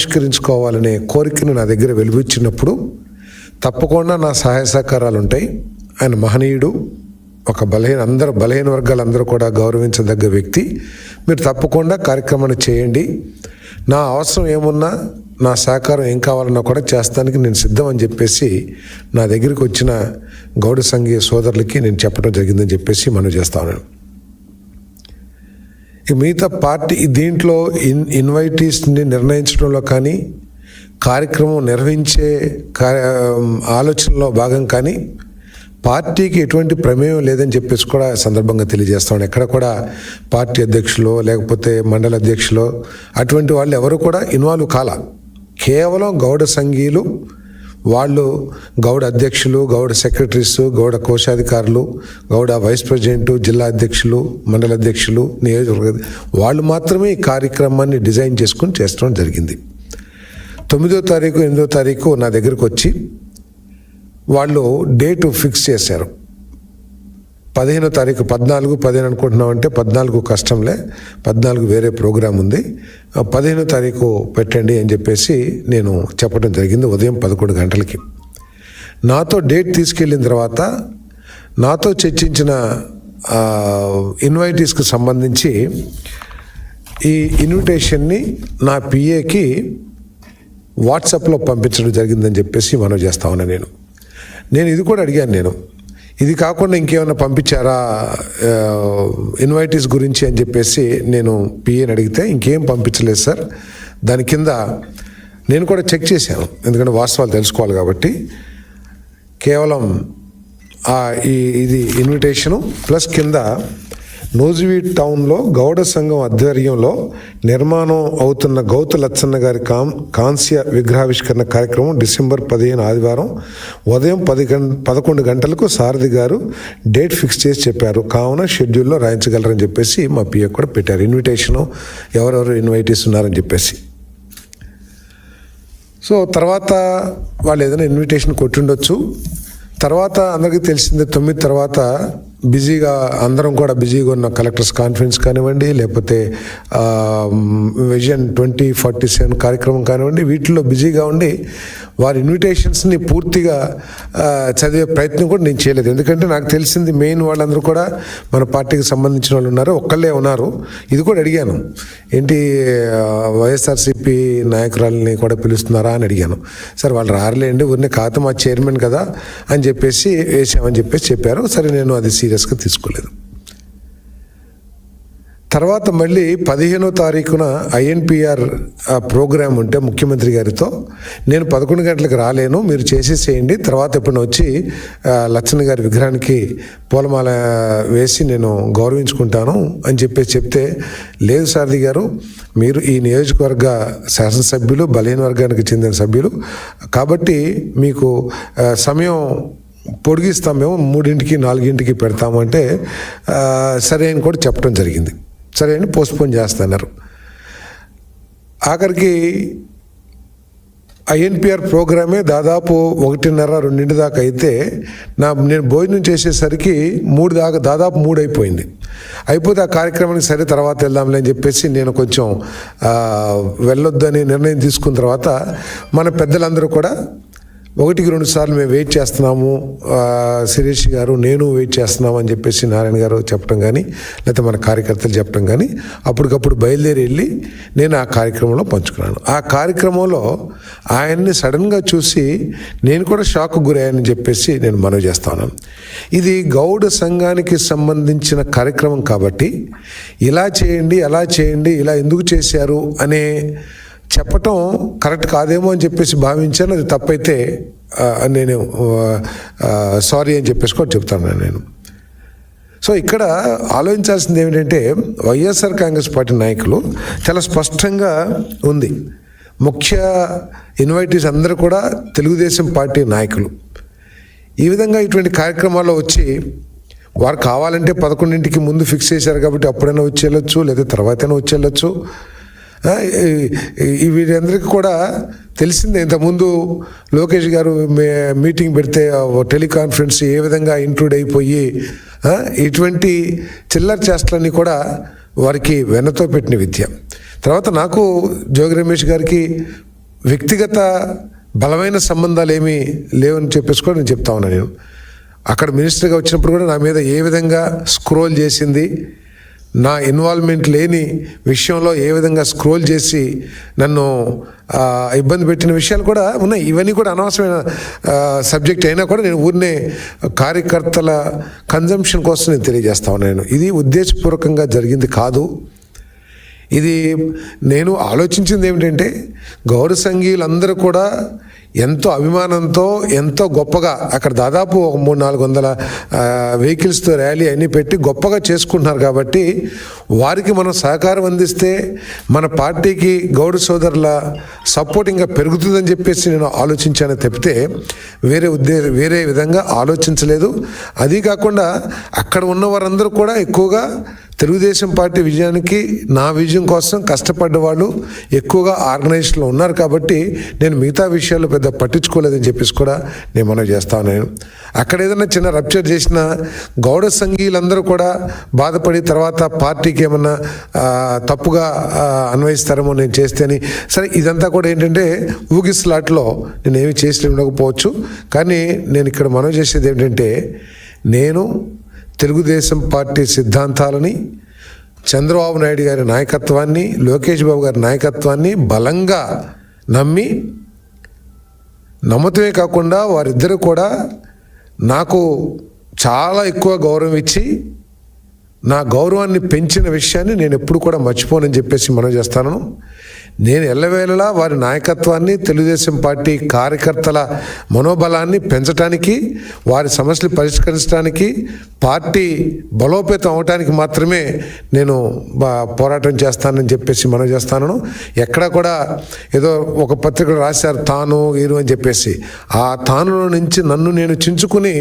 పరిష్కరించుకోవాలనే కోరికను నా దగ్గర వెలువచ్చినప్పుడు తప్పకుండా నా సహాయ సహకారాలు ఉంటాయి. ఆయన మహనీయుడు, ఒక బలహీన వర్గాలందరూ కూడా గౌరవించదగ్గ వ్యక్తి. మీరు తప్పకుండా కార్యక్రమాన్ని చేయండి. నా అవసరం ఏమున్నా, నా సహకారం ఏం కావాలన్నా కూడా చేస్తానికి నేను సిద్ధం అని చెప్పేసి నా దగ్గరికి వచ్చిన గౌడ సంఘీయ సోదరులకి నేను చెప్పడం జరిగిందని చెప్పేసి మనం చేస్తాను. మిగతా పార్టీ దీంట్లో ఇన్వైటీస్ని నిర్ణయించడంలో కానీ, కార్యక్రమం నిర్వహించే ఆలోచనలో భాగం కానీ పార్టీకి ఎటువంటి ప్రమేయం లేదని చెప్పేసి కూడా సందర్భంగా తెలియజేస్తాను. ఎక్కడ కూడా పార్టీ అధ్యక్షులు లేకపోతే మండల అధ్యక్షులు అటువంటి వాళ్ళు ఎవరు కూడా ఇన్వాల్వ్ కాల. కేవలం గౌడ సంఘీయులు, వాళ్ళు గౌడ అధ్యక్షులు, గౌడ సెక్రటరీస్, గౌడ కోశాధికారులు, గౌడ వైస్ ప్రెసిడెంట్, జిల్లా అధ్యక్షులు, మండల అధ్యక్షులు, నియోజకవర్గ వాళ్ళు మాత్రమే ఈ కార్యక్రమాన్ని డిజైన్ చేసుకుని చేస్తడం జరిగింది. 9వ తారీఖు 8వ తారీఖు నా దగ్గరకు వచ్చి వాళ్ళు డేటు ఫిక్స్ చేశారు. 15వ తారీఖు 14, 15 అనుకుంటున్నామంటే 14 కష్టంలే, 14 వేరే ప్రోగ్రాం ఉంది, 15వ తారీఖు పెట్టండి అని చెప్పేసి నేను చెప్పడం జరిగింది. ఉదయం 11 గంటలకి నాతో డేట్ తీసుకెళ్ళిన తర్వాత నాతో చర్చించిన ఇన్వైటీస్కి సంబంధించి ఈ ఇన్విటేషన్ని నా పిఏకి వాట్సాప్లో పంపించడం జరిగిందని చెప్పేసి మనం చేస్తా ఉన్నా. నేను ఇది కూడా అడిగాను, ఇది కాకుండా ఇంకేమైనా పంపించారా ఇన్వైటీస్ గురించి అని చెప్పేసి నేను పిఏని అడిగితే ఇంకేం పంపించలేదు సార్. దాని కింద నేను కూడా చెక్ చేశాను, ఎందుకంటే వాస్తవాలు తెలుసుకోవాలి కాబట్టి. కేవలం ఇది ఇన్విటేషను ప్లస్ కింద నూజివీడ్ టౌన్లో గౌడ సంఘం ఆధ్వర్యంలో నిర్మాణం అవుతున్న గౌతు లచ్చన్న గారి కాంస్య విగ్రహావిష్కరణ కార్యక్రమం డిసెంబర్ 15 ఆదివారం ఉదయం 11 గంటలకు సారథి గారు డేట్ ఫిక్స్ చేసి చెప్పారు, కావున షెడ్యూల్లో రాయించగలరని చెప్పేసి మా పిఏ కూడా పెట్టారు. ఇన్విటేషను ఎవరెవరు ఇన్వైటీస్ ఉన్నారని చెప్పేసి. సో తర్వాత వాళ్ళు ఏదైనా ఇన్విటేషన్ కొట్టుండొచ్చు. తర్వాత అందరికీ తెలిసిందే 9 తర్వాత బిజీగా అందరం కూడా బిజీగా ఉన్న కలెక్టర్స్ కాన్ఫరెన్స్ కానివ్వండి, లేకపోతే విజన్ 2047 కార్యక్రమం కానివ్వండి, వీటిల్లో బిజీగా ఉండి వారి ఇన్విటేషన్స్ని పూర్తిగా చదివే ప్రయత్నం కూడా నేను చేయలేదు. ఎందుకంటే నాకు తెలిసింది మెయిన్ వాళ్ళందరూ కూడా మన పార్టీకి సంబంధించిన వాళ్ళు ఉన్నారు, ఒక్కళ్ళే ఉన్నారు. ఇది కూడా అడిగాను, ఏంటి వైఎస్ఆర్సీపీ నాయకురాలని కూడా పిలుస్తున్నారా అని అడిగాను. సార్ వాళ్ళు రారులేండి, ఊరినే కాదు మా చైర్మన్ కదా అని చెప్పేసి వేసామని చెప్పేసి చెప్పారు. సరే, నేను అది సీరియస్గా తీసుకోలేదు. తర్వాత మళ్ళీ 15వ తారీఖున ఐఎన్పిఆర్ ప్రోగ్రాం ఉంటే ముఖ్యమంత్రి గారితో నేను 11 గంటలకు రాలేను, మీరు చేసేసేయండి, తర్వాత ఎప్పుడైనా వచ్చి లచ్చన్న గారి విగ్రహానికి పూలమాల వేసి నేను గౌరవించుకుంటాను అని చెప్పేసి చెప్తే, లేదు సారథి గారు, మీరు ఈ నియోజకవర్గ శాసనసభ్యులు, బలహీన వర్గానికి చెందిన సభ్యులు కాబట్టి మీకు సమయం పొడిగిస్తాం, మేము 3ంటికి 4ంటికి పెడతామంటే సరే అని కూడా చెప్పడం జరిగింది. సరే అని పోస్ట్పోన్ చేస్తున్నారు. ఆఖరికి ఐఎన్పిఆర్ ప్రోగ్రామే దాదాపు 1:30-2 దాకా అయితే నేను భోజనం చేసేసరికి 3 దాకా దాదాపు 3 అయిపోయింది. అయిపోతే ఆ కార్యక్రమానికి సరే తర్వాత వెళ్దాంలే అని చెప్పేసి నేను కొంచెం వెళ్ళొద్దని నిర్ణయం తీసుకున్న తర్వాత మన పెద్దలందరూ కూడా 1-2 సార్లు మేము వెయిట్ చేస్తున్నాము, శిరీష్ గారు నేను వెయిట్ చేస్తున్నాము అని చెప్పేసి నారాయణ గారు చెప్పడం కానీ, లేకపోతే మన కార్యకర్తలు చెప్పడం కానీ, అప్పటికప్పుడు బయలుదేరి వెళ్ళి నేను ఆ కార్యక్రమంలో పంచుకున్నాను. ఆ కార్యక్రమంలో ఆయన్ని సడన్గా చూసి నేను కూడా షాక్ గురయ్యానని చెప్పేసి నేను మనవి చేస్తాను. ఇది గౌడ సంఘానికి సంబంధించిన కార్యక్రమం కాబట్టి ఇలా చేయండి, అలా చేయండి, ఇలా ఎందుకు చేశారు అనే చెప్పటం కరెక్ట్ కాదేమో అని చెప్పేసి భావించాను. అది తప్పైతే నేను సారీ అని చెప్పేసి కూడా చెప్తాను నేను. సో ఇక్కడ ఆలోచించాల్సింది ఏమిటంటే, వైఎస్ఆర్ కాంగ్రెస్ పార్టీ నాయకులు చాలా స్పష్టంగా ఉంది, ముఖ్య ఇన్వైటీస్ అందరూ కూడా తెలుగుదేశం పార్టీ నాయకులు. ఈ విధంగా ఇటువంటి కార్యక్రమాల్లో వచ్చి వారు కావాలంటే 11ంటికి ముందు ఫిక్స్ చేశారు కాబట్టి అప్పుడైనా వచ్చి వెళ్ళొచ్చు, లేదా తర్వాతైనా వచ్చి వెళ్ళొచ్చు. వీరందరికీ కూడా తెలిసిందే, ఇంతకుముందు లోకేష్ గారు మీటింగ్ పెడితే టెలికాన్ఫరెన్స్ ఏ విధంగా ఇంక్లూడ్ అయిపోయి ఇటువంటి చిల్లర చేష్టలన్నీ కూడా వారికి వెన్నతో పెట్టిన విద్య. తర్వాత నాకు జోగి రమేష్ గారికి వ్యక్తిగత బలమైన సంబంధాలు ఏమీ లేవని చెప్పేసి కూడా నేను చెప్తా ఉన్నాను. నేను అక్కడ మినిస్టర్గా వచ్చినప్పుడు కూడా నా మీద ఏ విధంగా స్క్రోల్ చేసింది, నా ఇన్వాల్వ్మెంట్ లేని విషయంలో ఏ విధంగా స్క్రోల్ చేసి నన్ను ఇబ్బంది పెట్టిన విషయాలు కూడా ఉన్నాయి. ఇవన్నీ కూడా అనవసరమైన సబ్జెక్ట్ అయినా కూడా నేను ఊరినే కార్యకర్తల కన్జంప్షన్ కోసం నేను తెలియజేస్తా ఉన్నాను. ఇది ఉద్దేశపూర్వకంగా జరిగింది కాదు. ఇది నేను ఆలోచించింది ఏమిటంటే, గౌడ సంఘీయులందరూ కూడా ఎంతో అభిమానంతో ఎంతో గొప్పగా అక్కడ దాదాపు ఒక 300-400 వెహికల్స్తో ర్యాలీ అన్నీ పెట్టి గొప్పగా చేసుకుంటున్నారు. కాబట్టి వారికి మనం సహకారం అందిస్తే మన పార్టీకి గౌడ సోదరుల సపోర్ట్ ఇంకా పెరుగుతుందని చెప్పేసి నేను ఆలోచించాను తప్పితే వేరే విధంగా ఆలోచించలేదు. అది కాకుండా అక్కడ ఉన్న వారందరూ కూడా ఎక్కువగా తెలుగుదేశం పార్టీ విజయానికి నా విజయం కోసం కష్టపడ్డ వాళ్ళు ఎక్కువగా ఆర్గనైజేషన్లో ఉన్నారు. కాబట్టి నేను మిగతా విషయాలు పెద్ద పట్టించుకోలేదని చెప్పేసి కూడా నేను మనవి చేస్తాను. నేను అక్కడ ఏదైనా చిన్న రప్చర్ చేసిన గౌడ సంఘీయులందరూ కూడా బాధపడి తర్వాత పార్టీకి ఏమన్నా తప్పుగా అన్వయిస్తారేమో నేను చేస్తేని. సరే, ఇదంతా కూడా ఏంటంటే ఊగిస్లాట్లో నేను ఏమి చేసి ఉండకపోవచ్చు. కానీ నేను ఇక్కడ మనవి చేసేది ఏంటంటే, నేను తెలుగుదేశం పార్టీ సిద్ధాంతాలని, చంద్రబాబు నాయుడు గారి నాయకత్వాన్ని, లోకేష్ బాబు గారి నాయకత్వాన్ని బలంగా నమ్మతమే కాకుండా వారిద్దరూ కూడా నాకు చాలా ఎక్కువ గౌరవం ఇచ్చి నా గౌరవాన్ని పెంచిన విషయాన్ని నేను ఎప్పుడు కూడా మర్చిపోనని చెప్పేసి మనం చేస్తాను. నేను ఎల్లవేళలా వారి నాయకత్వాన్ని, తెలుగుదేశం పార్టీ కార్యకర్తల మనోబలాన్ని పెంచడానికి, వారి సమస్యలు పరిష్కరించడానికి, పార్టీ బలోపేతం అవడానికి మాత్రమే నేను పోరాటం చేస్తానని చెప్పేసి మనం చేస్తాను. ఎక్కడ కూడా ఏదో ఒక పత్రికలు రాశారు తాను వీరు అని చెప్పేసి, ఆ తానులో నుంచి నన్ను నేను చించుకుని